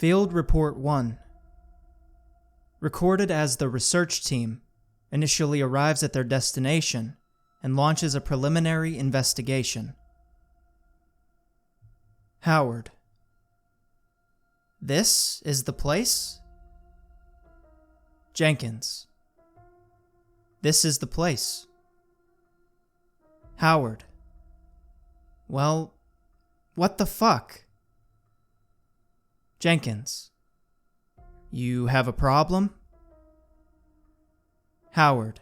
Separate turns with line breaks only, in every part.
Field Report 1. Recorded as the research team initially arrives at their destination and launches a preliminary investigation. Howard. This is the place? Jenkins. This is the place. Howard. Well, what the fuck? Jenkins. You have a problem? Howard.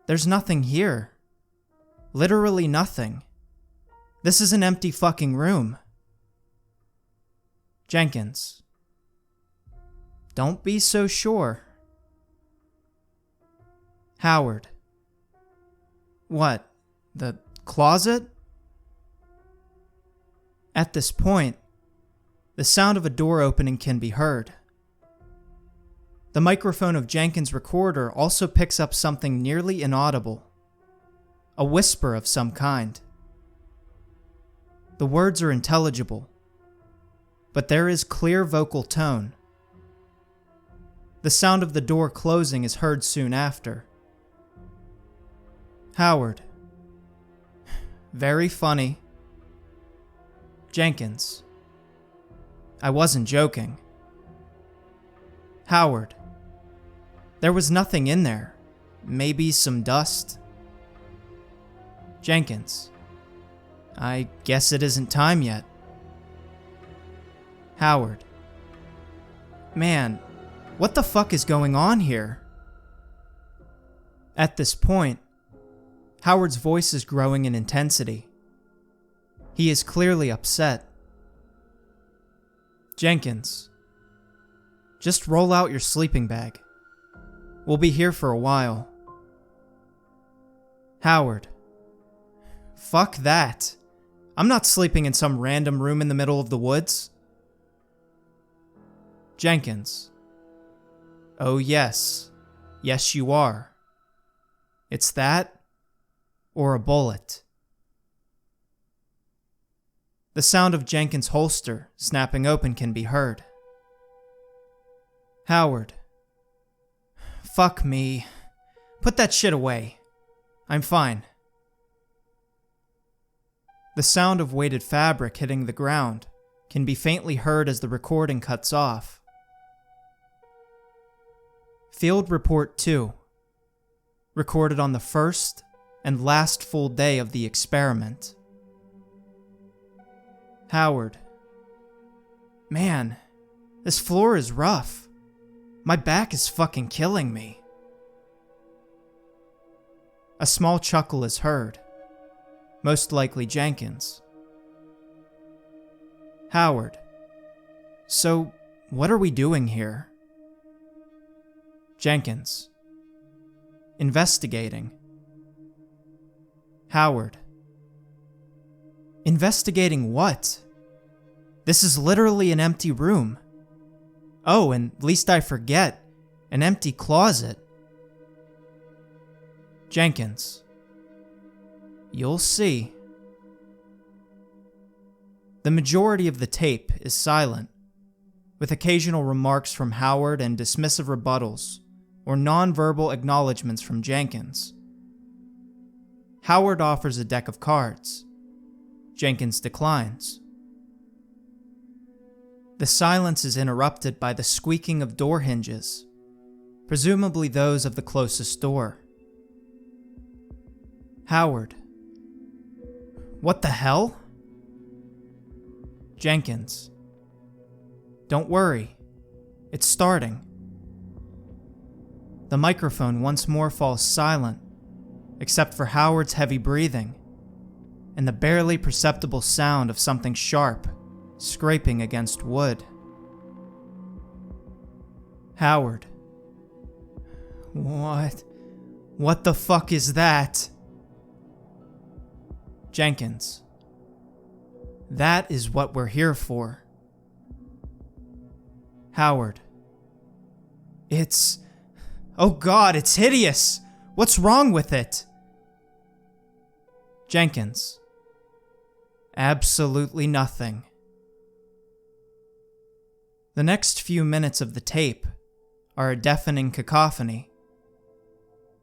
There's nothing here. Literally nothing. This is an empty fucking room. Jenkins. Don't be so sure. Howard. What? The closet? At this point, the sound of a door opening can be heard. The microphone of Jenkins' recorder also picks up something nearly inaudible. A whisper of some kind. The words are intelligible, but there is clear vocal tone. The sound of the door closing is heard soon after. Howard. Very funny. Jenkins. I wasn't joking. Howard. There was nothing in there. Maybe some dust. Jenkins. I guess it isn't time yet. Howard. Man, what the fuck is going on here? At this point, Howard's voice is growing in intensity. He is clearly upset. Jenkins. Just roll out your sleeping bag. We'll be here for a while. Howard. Fuck that. I'm not sleeping in some random room in the middle of the woods. Jenkins. Oh yes. Yes you are. It's that, or a bullet. The sound of Jenkins' holster snapping open can be heard. Howard. Fuck me. Put that shit away. I'm fine. The sound of weighted fabric hitting the ground can be faintly heard as the recording cuts off. Field Report 2. Recorded on the first and last full day of the experiment. Howard. Man, this floor is rough. My back is fucking killing me. A small chuckle is heard. Most likely Jenkins. Howard. So, what are we doing here? Jenkins. Investigating. Howard. Investigating what? This is literally an empty room. Oh, and lest I forget, an empty closet. Jenkins. You'll see. The majority of the tape is silent, with occasional remarks from Howard and dismissive rebuttals, or non-verbal acknowledgments from Jenkins. Howard offers a deck of cards. Jenkins declines. The silence is interrupted by the squeaking of door hinges, presumably those of the closest door. Howard. What the hell? Jenkins. Don't worry. It's starting. The microphone once more falls silent, except for Howard's heavy breathing and the barely perceptible sound of something sharp scraping against wood. Howard. What the fuck is that? Jenkins. That is what we're here for. Howard. Oh God, it's hideous! What's wrong with it? Jenkins. Absolutely nothing. The next few minutes of the tape are a deafening cacophony.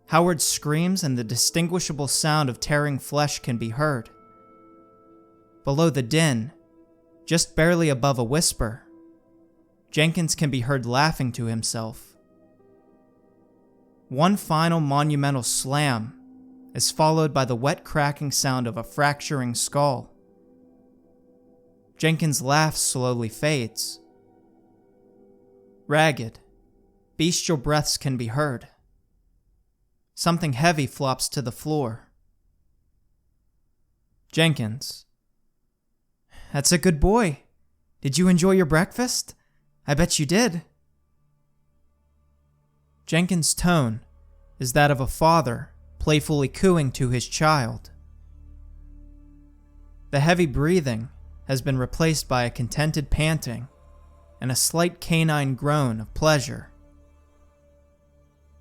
Howard's screams and the distinguishable sound of tearing flesh can be heard. Below the din, just barely above a whisper, Jenkins can be heard laughing to himself. One final monumental slam is followed by the wet cracking sound of a fracturing skull. Jenkins' laugh slowly fades. Ragged, bestial breaths can be heard. Something heavy flops to the floor. Jenkins. That's a good boy. Did you enjoy your breakfast? I bet you did. Jenkins' tone is that of a father playfully cooing to his child. The heavy breathing has been replaced by a contented panting and a slight canine groan of pleasure.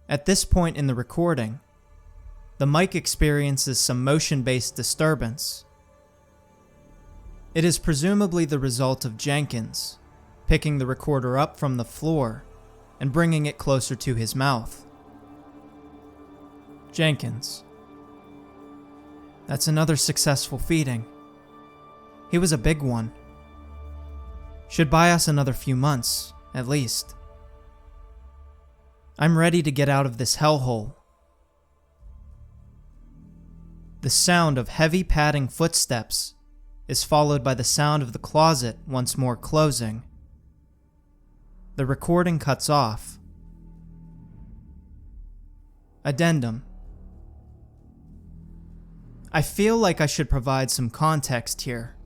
At this point in the recording, the mic experiences some motion-based disturbance. It is presumably the result of Jenkins picking the recorder up from the floor and bringing it closer to his mouth. Jenkins. That's another successful feeding. He was a big one. Should buy us another few months, at least. I'm ready to get out of this hellhole. The sound of heavy padding footsteps is followed by the sound of the closet once more closing. The recording cuts off. Addendum. I feel like I should provide some context here.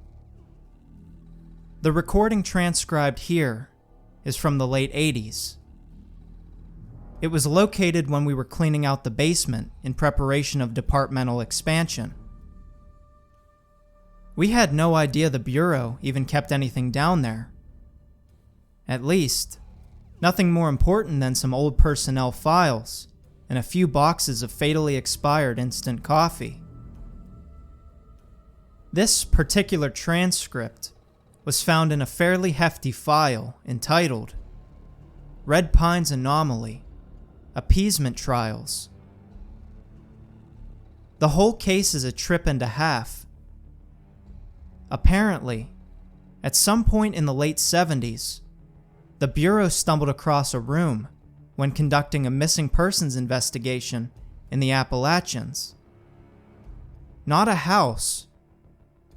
The recording transcribed here is from the late 80s. It was located when we were cleaning out the basement in preparation of departmental expansion. We had no idea the Bureau even kept anything down there. At least, nothing more important than some old personnel files and a few boxes of fatally expired instant coffee. This particular transcript was found in a fairly hefty file entitled Red Pines Anomaly, Appeasement Trials. The whole case is a trip and a half. Apparently, at some point in the late 70s, the Bureau stumbled across a room when conducting a missing persons investigation in the Appalachians. Not a house,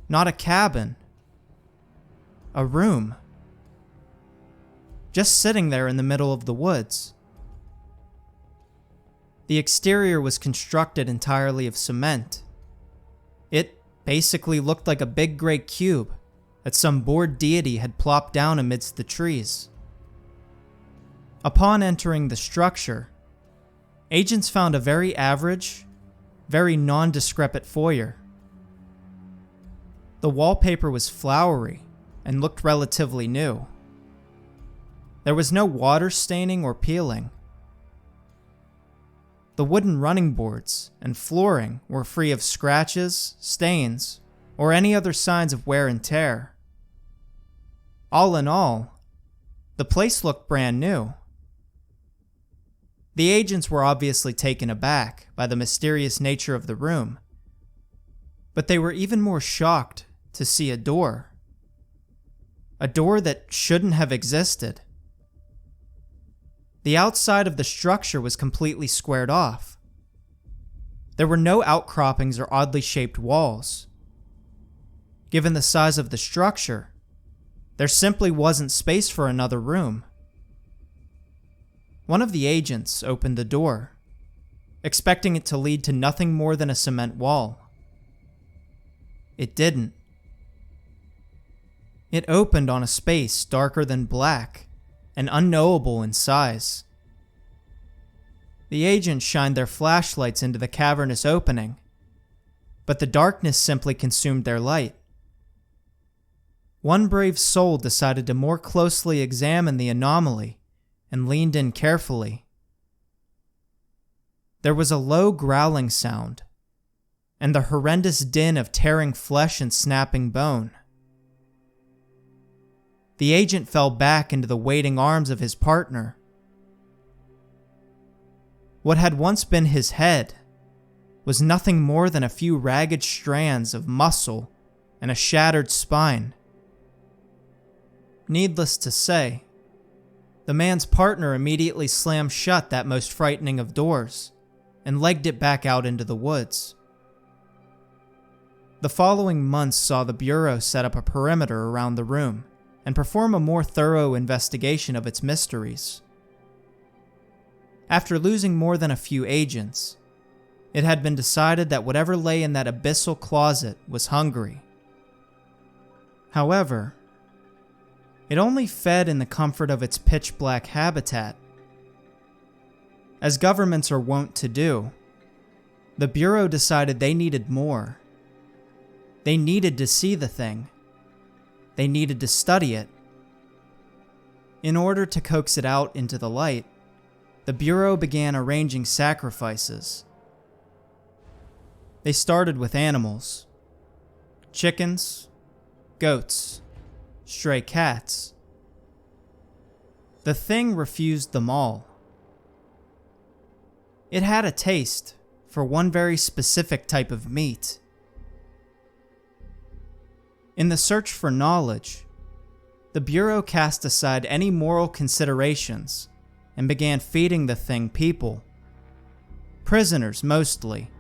not a cabin, a room. Just sitting there in the middle of the woods. The exterior was constructed entirely of cement. It basically looked like a big gray cube that some bored deity had plopped down amidst the trees. Upon entering the structure, agents found a very average, very nondescript foyer. The wallpaper was flowery and looked relatively new. There was no water staining or peeling. The wooden running boards and flooring were free of scratches, stains, or any other signs of wear and tear. All in all, the place looked brand new. The agents were obviously taken aback by the mysterious nature of the room, but they were even more shocked to see a door. A door that shouldn't have existed. The outside of the structure was completely squared off. There were no outcroppings or oddly shaped walls. Given the size of the structure, there simply wasn't space for another room. One of the agents opened the door, expecting it to lead to nothing more than a cement wall. It didn't. It opened on a space darker than black and unknowable in size. The agents shined their flashlights into the cavernous opening, but the darkness simply consumed their light. One brave soul decided to more closely examine the anomaly and leaned in carefully. There was a low growling sound, and the horrendous din of tearing flesh and snapping bone. the agent fell back into the waiting arms of his partner. What had once been his head was nothing more than a few ragged strands of muscle and a shattered spine. Needless to say, the man's partner immediately slammed shut that most frightening of doors and legged it back out into the woods. The following months saw the Bureau set up a perimeter around the room and perform a more thorough investigation of its mysteries. After losing more than a few agents, it had been decided that whatever lay in that abyssal closet was hungry. However, it only fed in the comfort of its pitch-black habitat. As governments are wont to do, the Bureau decided they needed more. They needed to see the thing. They needed to study it. In order to coax it out into the light, the Bureau began arranging sacrifices. They started with animals: chickens, goats, stray cats. The thing refused them all. It had a taste for one very specific type of meat. In the search for knowledge, the Bureau cast aside any moral considerations and began feeding the thing people. Prisoners mostly,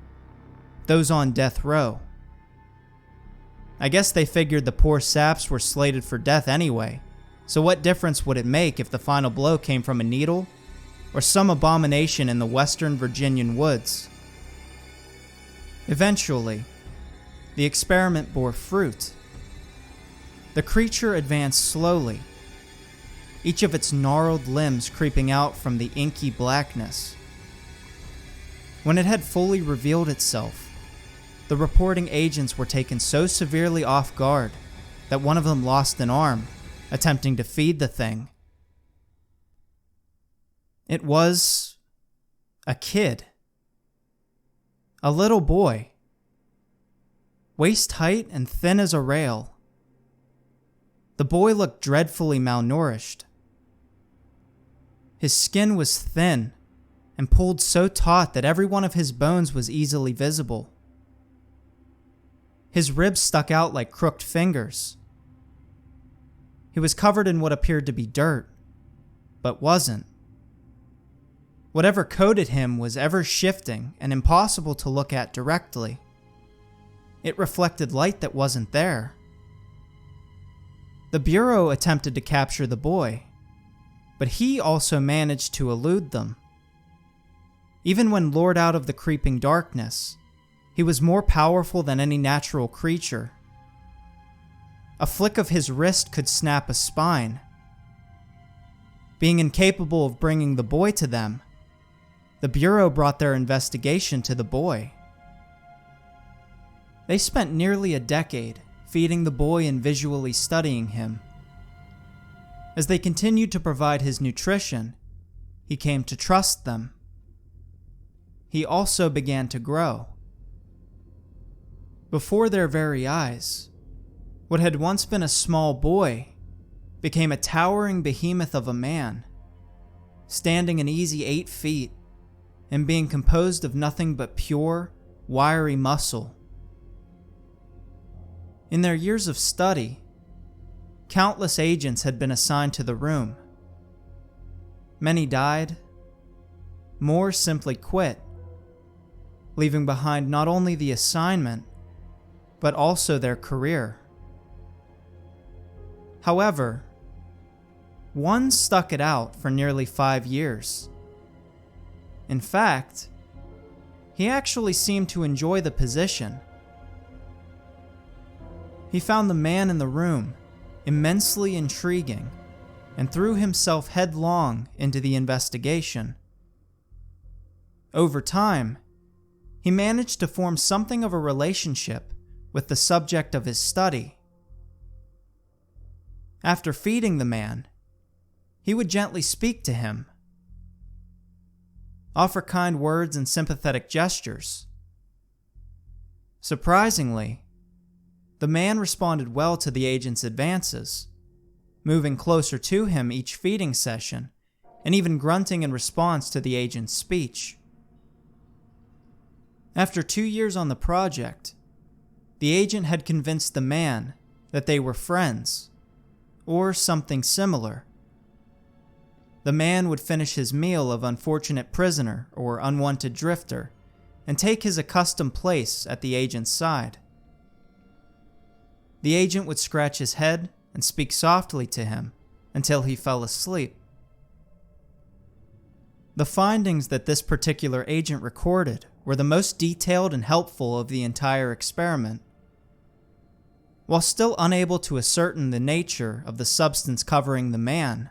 those on death row. I guess they figured the poor saps were slated for death anyway, so what difference would it make if the final blow came from a needle or some abomination in the western Virginian woods? Eventually, the experiment bore fruit. The creature advanced slowly, each of its gnarled limbs creeping out from the inky blackness. When it had fully revealed itself, the reporting agents were taken so severely off guard that one of them lost an arm, attempting to feed the thing. It was a kid. A little boy. Waist height and thin as a rail. The boy looked dreadfully malnourished. His skin was thin and pulled so taut that every one of his bones was easily visible. His ribs stuck out like crooked fingers. He was covered in what appeared to be dirt, but wasn't. Whatever coated him was ever shifting and impossible to look at directly. It reflected light that wasn't there. The Bureau attempted to capture the boy, but he also managed to elude them. Even when lured out of the creeping darkness, he was more powerful than any natural creature. A flick of his wrist could snap a spine. Being incapable of bringing the boy to them, the Bureau brought their investigation to the boy. They spent nearly a decade feeding the boy and visually studying him. As they continued to provide his nutrition, he came to trust them. He also began to grow. Before their very eyes, what had once been a small boy became a towering behemoth of a man, standing an easy 8 feet and being composed of nothing but pure, wiry muscle. In their years of study, countless agents had been assigned to the room. Many died, more simply quit, leaving behind not only the assignment, but also their career. However, one stuck it out for nearly 5 years. In fact, he actually seemed to enjoy the position. He found the man in the room immensely intriguing and threw himself headlong into the investigation. Over time, he managed to form something of a relationship with the subject of his study. After feeding the man, he would gently speak to him, offer kind words and sympathetic gestures. Surprisingly, the man responded well to the agent's advances, moving closer to him each feeding session, and even grunting in response to the agent's speech. After 2 years on the project, the agent had convinced the man that they were friends, or something similar. The man would finish his meal of unfortunate prisoner or unwanted drifter and take his accustomed place at the agent's side. The agent would scratch his head and speak softly to him until he fell asleep. The findings that this particular agent recorded were the most detailed and helpful of the entire experiment. While still unable to ascertain the nature of the substance covering the man,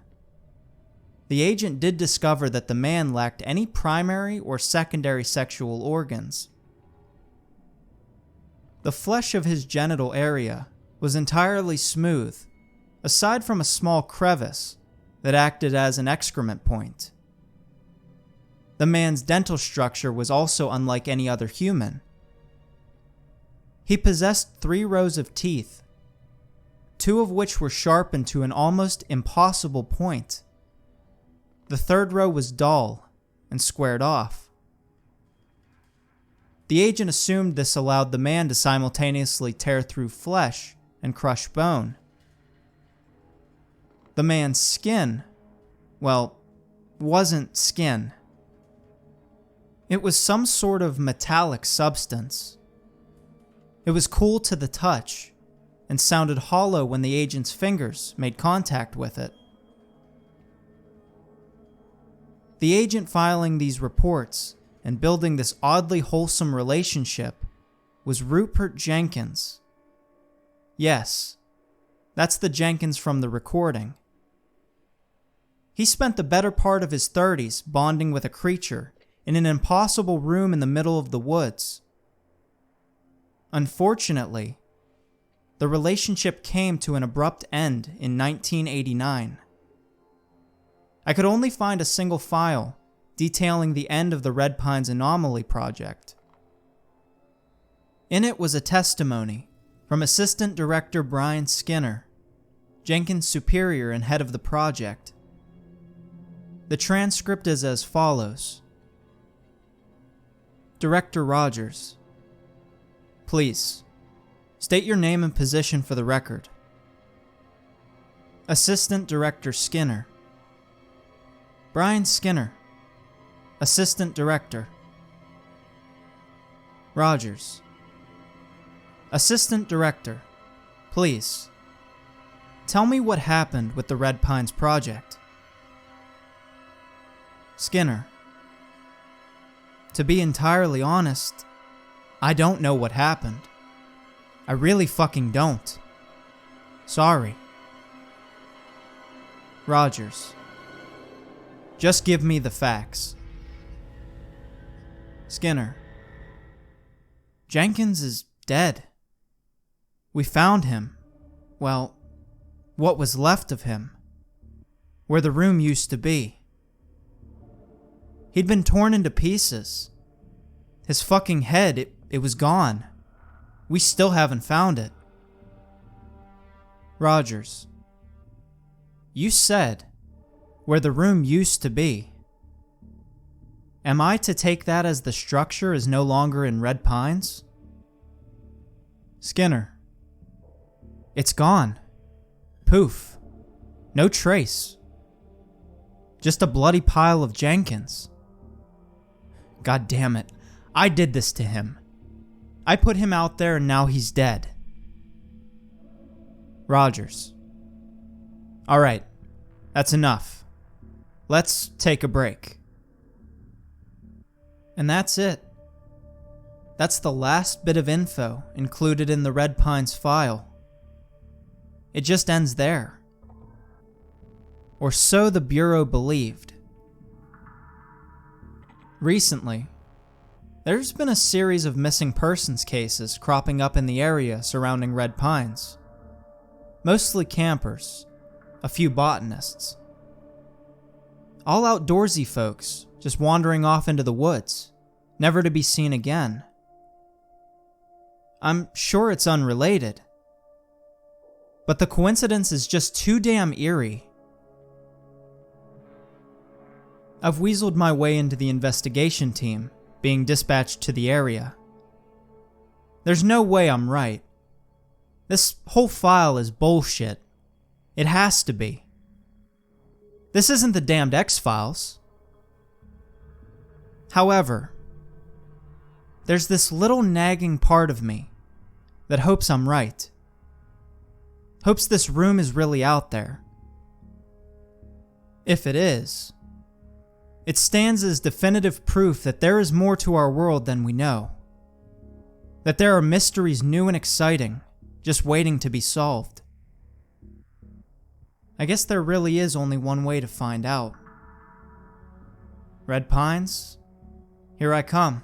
the agent did discover that the man lacked any primary or secondary sexual organs. The flesh of his genital area was entirely smooth, aside from a small crevice that acted as an excrement point. The man's dental structure was also unlike any other human. He possessed 3 rows of teeth, 2 of which were sharpened to an almost impossible point. The 3rd row was dull and squared off. The agent assumed this allowed the man to simultaneously tear through flesh and crush bone. The man's skin, well, wasn't skin. It was some sort of metallic substance. It was cool to the touch and sounded hollow when the agent's fingers made contact with it. The agent filing these reports and building this oddly wholesome relationship was Rupert Jenkins. Yes, that's the Jenkins from the recording. He spent the better part of his 30s bonding with a creature in an impossible room in the middle of the woods. Unfortunately, the relationship came to an abrupt end in 1989. I could only find a single file detailing the end of the Red Pines Anomaly project. In it was a testimony from Assistant Director Brian Skinner, Jenkins' superior and head of the project. The transcript is as follows. Director Rogers, please, state your name and position for the record. Assistant Director Skinner, Brian Skinner, Assistant Director. Rogers, Assistant Director, please, tell me what happened with the Red Pines project. Skinner, to be entirely honest, I don't know what happened. I really fucking don't. Sorry. Rogers, just give me the facts. Skinner, Jenkins is dead. We found him. Well, what was left of him. Where the room used to be. He'd been torn into pieces. His fucking head, it was gone. We still haven't found it. Rogers, you said, where the room used to be. Am I to take that as the structure is no longer in Red Pines? Skinner, it's gone. Poof. No trace. Just a bloody pile of Jenkins. God damn it. I did this to him. I put him out there and now he's dead. Rogers, alright. That's enough. Let's take a break. And that's it. That's the last bit of info included in the Red Pines file. It just ends there. Or so the Bureau believed. Recently, there's been a series of missing persons cases cropping up in the area surrounding Red Pines. Mostly campers, a few botanists. All outdoorsy folks just wandering off into the woods, never to be seen again. I'm sure it's unrelated. but the coincidence is just too damn eerie. I've weaseled my way into the investigation team, being dispatched to the area. There's no way I'm right. This whole file is bullshit. It has to be. This isn't the damned X-Files. However, there's this little nagging part of me that hopes I'm right. Hopes this room is really out there. If it is, it stands as definitive proof that there is more to our world than we know. That there are mysteries new and exciting, just waiting to be solved. I guess there really is only one way to find out. Red Pines, here I come.